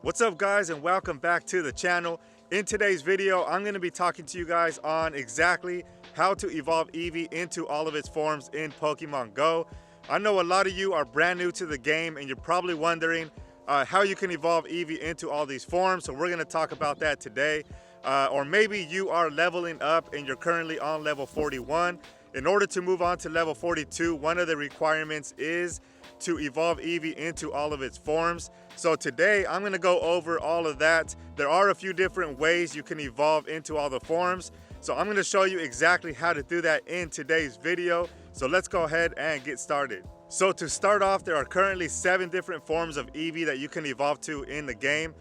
What's up guys, and welcome back to the channel. In today's video, I'm going to be talking to you guys on exactly how to evolve Eevee into all of its forms in Pokemon Go. I know a lot of you are brand new to the game and you're probably wondering how you can evolve Eevee into all these forms. So we're going to talk about that today. Or maybe you are leveling up and you're currently on level 41. In order to move on to level 42, one of the requirements is to evolve Eevee into all of its forms. So today I'm going to go over all of that. There are a few different ways you can evolve into all the forms. So I'm going to show you exactly how to do that in today's video. So let's go ahead and get started. So to start off, there are currently 7 different forms of Eevee that you can evolve to in the game.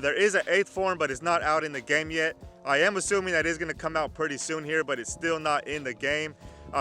There is an 8th form, but it's not out in the game yet. I am assuming that is going to come out pretty soon here, but it's still not in the game.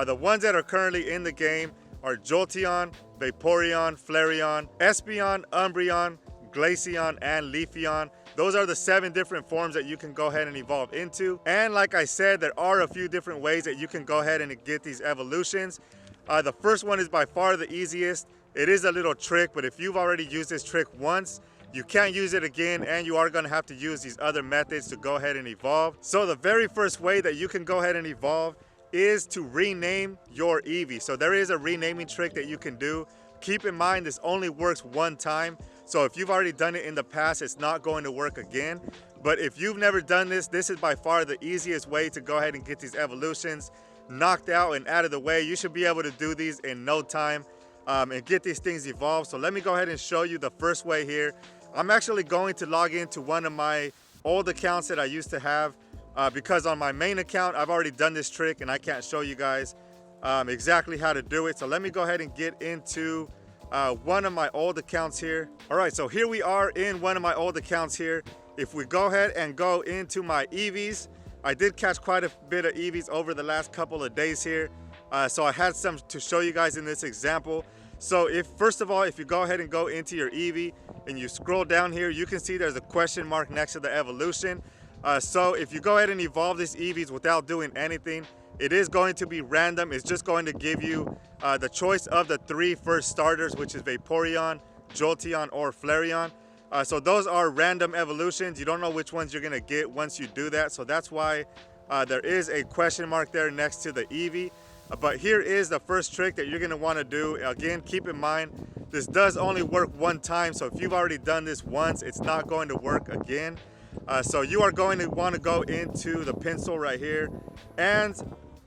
The ones that are currently in the game are Jolteon, Vaporeon, Flareon, Espeon, Umbreon, Glaceon and Leafeon. Those are the 7 different forms that you can go ahead and evolve into. And like I said, there are a few different ways that you can go ahead and get these evolutions. The first one is by far the easiest. It is a little trick, but if you've already used this trick once, you can't use it again, and you are going to have to use these other methods to go ahead and evolve. So the very first way that you can go ahead and evolve is to rename your Eevee. So there is a renaming trick that you can do. Keep in mind, this only works one time. So if you've already done it in the past, it's not going to work again. But if you've never done this, this is by far the easiest way to go ahead and get these evolutions knocked out and out of the way. You should be able to do these in no time and get these things evolved. So let me go ahead and show you the first way here. I'm actually going to log into one of my old accounts that I used to have because on my main account, I've already done this trick and I can't show you guys exactly how to do it. So let me go ahead and get into one of my old accounts here. All right, so here we are in one of my old accounts here. If we go ahead and go into my Eevees, I did catch quite a bit of Eevees over the last couple of days here. So I had some to show you guys in this example. So first of all, if you go ahead and go into your Eevee and you scroll down here, you can see there's a question mark next to the evolution. So if you go ahead and evolve these Eevees without doing anything, it is going to be random. It's just going to give you the choice of the 3 first starters, which is Vaporeon, Jolteon, or Flareon. So those are random evolutions. You don't know which ones you're going to get once you do that. So that's why there is a question mark there next to the Eevee. But here is the first trick that you're going to want to do. Again, keep in mind, this does only work one time. So if you've already done this once, it's not going to work again. So you are going to want to go into the pencil right here. And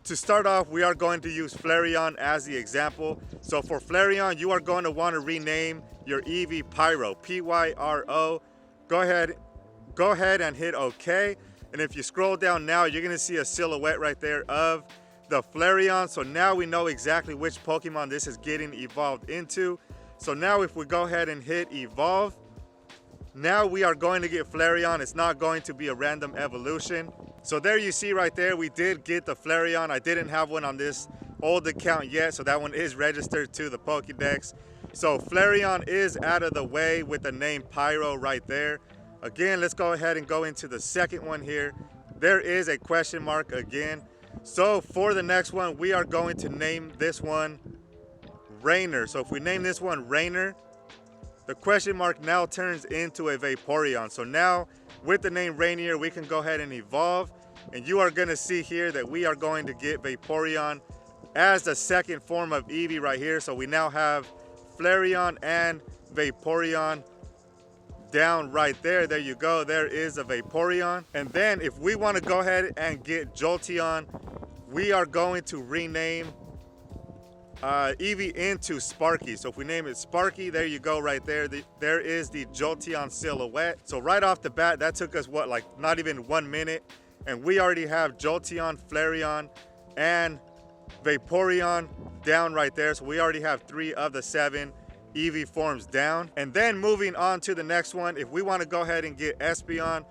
to start off, we are going to use Flareon as the example. So for Flareon, you are going to want to rename your Eevee Pyro, P-Y-R-O. Go ahead and hit OK. And if you scroll down now, you're going to see a silhouette right there of the Flareon. So now we know exactly which Pokemon this is getting evolved into. So now if we go ahead and hit evolve, now we are going to get Flareon. It's not going to be a random evolution. So there you see right there, we did get the Flareon. I didn't have one on this old account yet, so that one is registered to the Pokédex. So Flareon is out of the way with the name Pyro right there. Again, let's go ahead and go into the second one here. There is a question mark again. So for the next one, we are going to name this one Rainer. So if we name this one Rainer, the question mark now turns into a Vaporeon. So now with the name Rainier, we can go ahead and evolve. And you are going to see here that we are going to get Vaporeon as the second form of Eevee right here. So we now have Flareon and Vaporeon down right there. There you go. There is a Vaporeon. And then if we want to go ahead and get Jolteon, we are going to rename Eevee into Sparky. So if we name it Sparky, there you go right there. There is the Jolteon silhouette. So right off the bat, that took us what, like not even 1 minute. And we already have Jolteon, Flareon, and Vaporeon down right there. So we already have 3 of the 7 Eevee forms down. And then moving on to the next one, if we want to go ahead and get Espeon,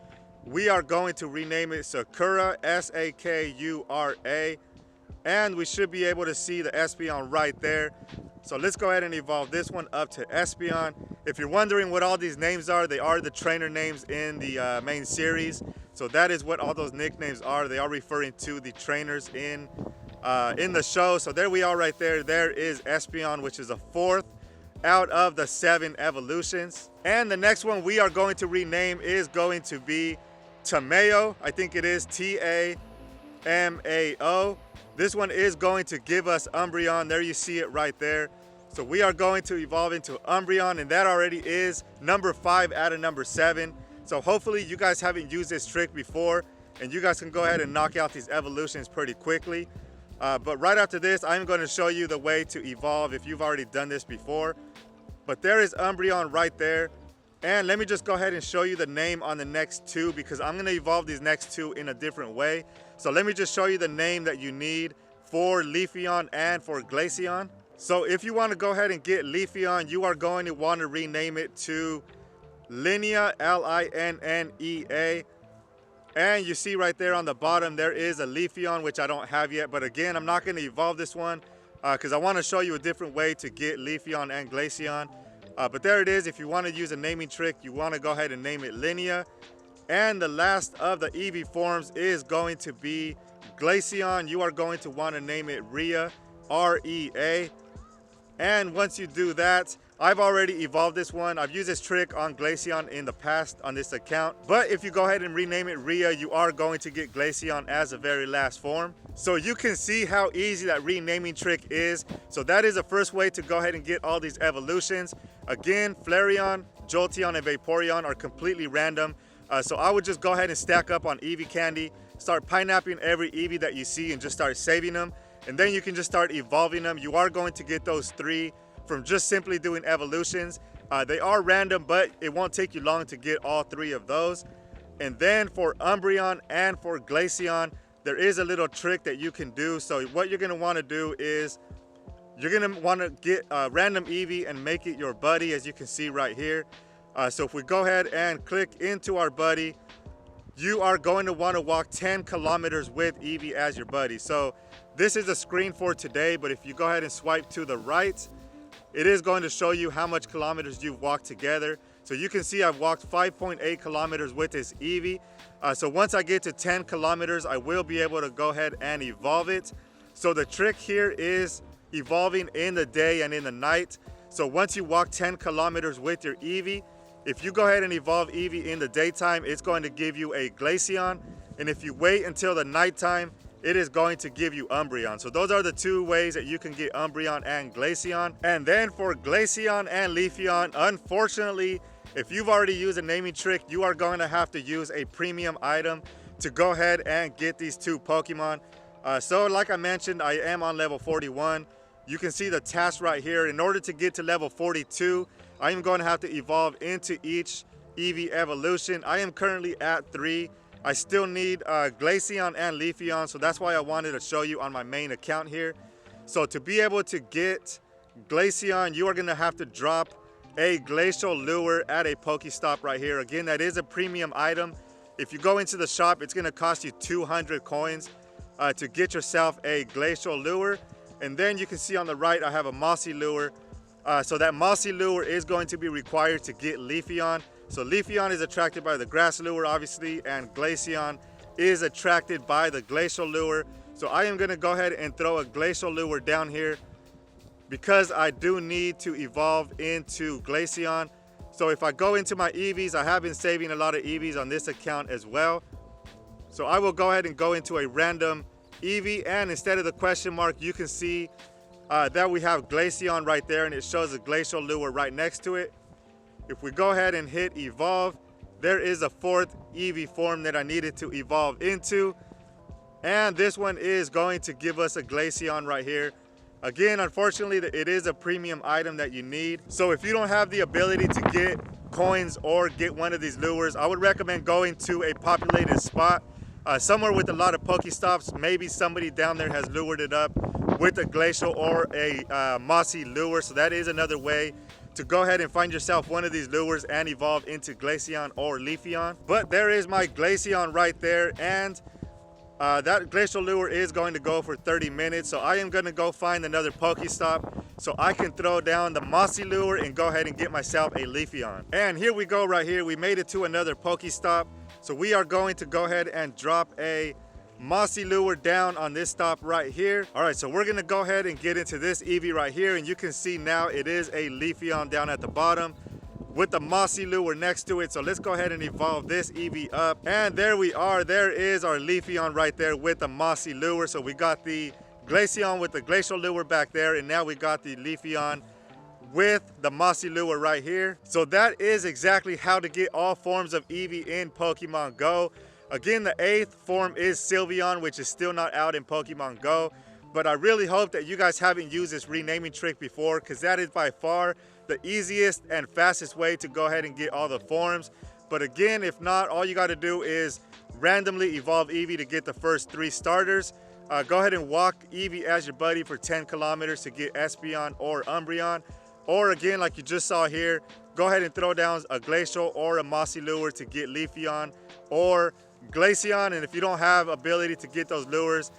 we are going to rename it Sakura, S-A-K-U-R-A. And we should be able to see the Espeon right there. So let's go ahead and evolve this one up to Espeon. If you're wondering what all these names are, they are the trainer names in the main series. So that is what all those nicknames are. They are referring to the trainers in the show. So there we are right there. There is Espeon, which is a 4th. out of the 7 evolutions. And the next one we are going to rename is going to be Tameo. I think it is Tamao. This one is going to give us Umbreon. There you see it right there. So we are going to evolve into Umbreon, and that already is number 5 out of number 7. So hopefully you guys haven't used this trick before, and you guys can go ahead and knock out these evolutions pretty quickly. But right after this, I'm going to show you the way to evolve if you've already done this before. But there is Umbreon right there. And let me just go ahead and show you the name on the next 2, because I'm going to evolve these next 2 in a different way. So let me just show you the name that you need for Leafeon and for Glaceon. So if you want to go ahead and get Leafeon, you are going to want to rename it to Linnea, Linnea. And you see right there on the bottom, there is a Leafeon, which I don't have yet. But again, I'm not going to evolve this one because I want to show you a different way to get Leafeon and Glaceon. But there it is. If you want to use a naming trick, you want to go ahead and name it Linnea. And the last of the Eevee forms is going to be Glaceon. You are going to want to name it Rhea, R-E-A. And once you do that, I've already evolved this one. I've used this trick on Glaceon in the past on this account. But if you go ahead and rename it Rhea, you are going to get Glaceon as the very last form. So you can see how easy that renaming trick is. So that is the first way to go ahead and get all these evolutions. Again, Flareon, Jolteon, and Vaporeon are completely random. So I would just go ahead and stack up on Eevee candy, start pineappling every Eevee that you see and just start saving them. And then you can just start evolving them. You are going to get those 3 from just simply doing evolutions. They are random, but it won't take you long to get all 3 of those. And then for Umbreon and for Glaceon, there is a little trick that you can do. So what you're going to want to do is you're going to want to get a random Eevee and make it your buddy, as you can see right here. So if we go ahead and click into our buddy, you are going to want to walk 10 kilometers with Eevee as your buddy. So this is a screen for today, but if you go ahead and swipe to the right, it is going to show you how much kilometers you've walked together. So you can see I've walked 5.8 kilometers with this Eevee. So once I get to 10 kilometers, I will be able to go ahead and evolve it. So the trick here is evolving in the day and in the night. So once you walk 10 kilometers with your Eevee, if you go ahead and evolve Eevee in the daytime, it's going to give you a Glaceon. And if you wait until the nighttime, it is going to give you Umbreon. So those are the 2 ways that you can get Umbreon and Glaceon. And then for Glaceon and Leafeon, unfortunately, if you've already used a naming trick, you are going to have to use a premium item to go ahead and get these 2 Pokemon. So like I mentioned, I am on level 41. You can see the task right here. In order to get to level 42, I am going to have to evolve into each Eevee evolution. I am currently at 3. I still need Glaceon and Leafeon, so that's why I wanted to show you on my main account here. So to be able to get Glaceon, you are going to have to drop a Glacial Lure at a Pokestop right here. Again, that is a premium item. If you go into the shop, it's going to cost you 200 coins to get yourself a Glacial Lure. And then you can see on the right, I have a Mossy Lure. So that Mossy Lure is going to be required to get Leafeon. So Leafeon is attracted by the Grass Lure, obviously, and Glaceon is attracted by the Glacial Lure. So I am going to go ahead and throw a Glacial Lure down here because I do need to evolve into Glaceon. So if I go into my Eevees, I have been saving a lot of Eevees on this account as well. So I will go ahead and go into a random Eevee, and instead of the question mark, you can see that we have Glaceon right there, and it shows a Glacial Lure right next to it. If we go ahead and hit evolve, there is a 4th Eevee form that I needed to evolve into. And this one is going to give us a Glaceon right here. Again, unfortunately, it is a premium item that you need. So if you don't have the ability to get coins or get one of these lures, I would recommend going to a populated spot. Somewhere with a lot of Pokestops. Maybe somebody down there has lured it up with a Glacial or a Mossy Lure. So that is another way to go ahead and find yourself one of these lures and evolve into Glaceon or Leafeon. But there is my Glaceon right there, and that Glacial Lure is going to go for 30 minutes. So I am going to go find another Pokestop so I can throw down the Mossy Lure and go ahead and get myself a Leafeon. And here we go right here. We made it to another Pokestop. So we are going to go ahead and drop a mossy lure down on this stop right here. All right, so we're gonna go ahead and get into this Eevee right here, and you can see now it is a Leafeon down at the bottom with the mossy lure next to it. So let's go ahead and evolve this Eevee up. And there we are. There is our Leafeon right there with the mossy lure. So we got the Glaceon with the glacial lure back there, and now we got the Leafeon with the mossy lure right here. So that is exactly how to get all forms of Eevee in Pokemon Go. Again, the 8th form is Sylveon, which is still not out in Pokemon Go. But I really hope that you guys haven't used this renaming trick before, because that is by far the easiest and fastest way to go ahead and get all the forms. But again, if not, all you got to do is randomly evolve Eevee to get the first 3 starters. Go ahead and walk Eevee as your buddy for 10 kilometers to get Espeon or Umbreon. Or again, like you just saw here, go ahead and throw down a glacial or a mossy lure to get Leafeon or Glaceon. And if you don't have ability to get those lures,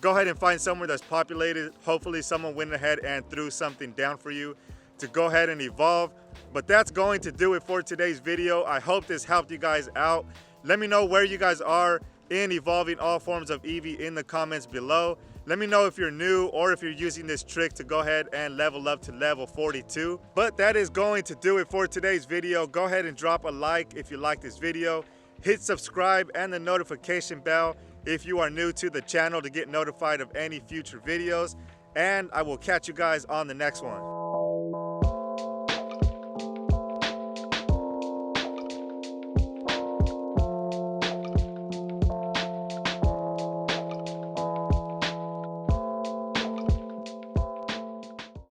go ahead and find somewhere that's populated. Hopefully someone went ahead and threw something down for you to go ahead and evolve. But that's going to do it for today's video. I hope this helped you guys out. Let me know where you guys are in evolving all forms of Eevee in the comments below. Let me know if you're new or if you're using this trick to go ahead and level up to level 42. But that is going to do it for today's video. Go ahead and drop a like if you like this video. Hit subscribe and the notification bell if you are new to the channel to get notified of any future videos. And I will catch you guys on the next one.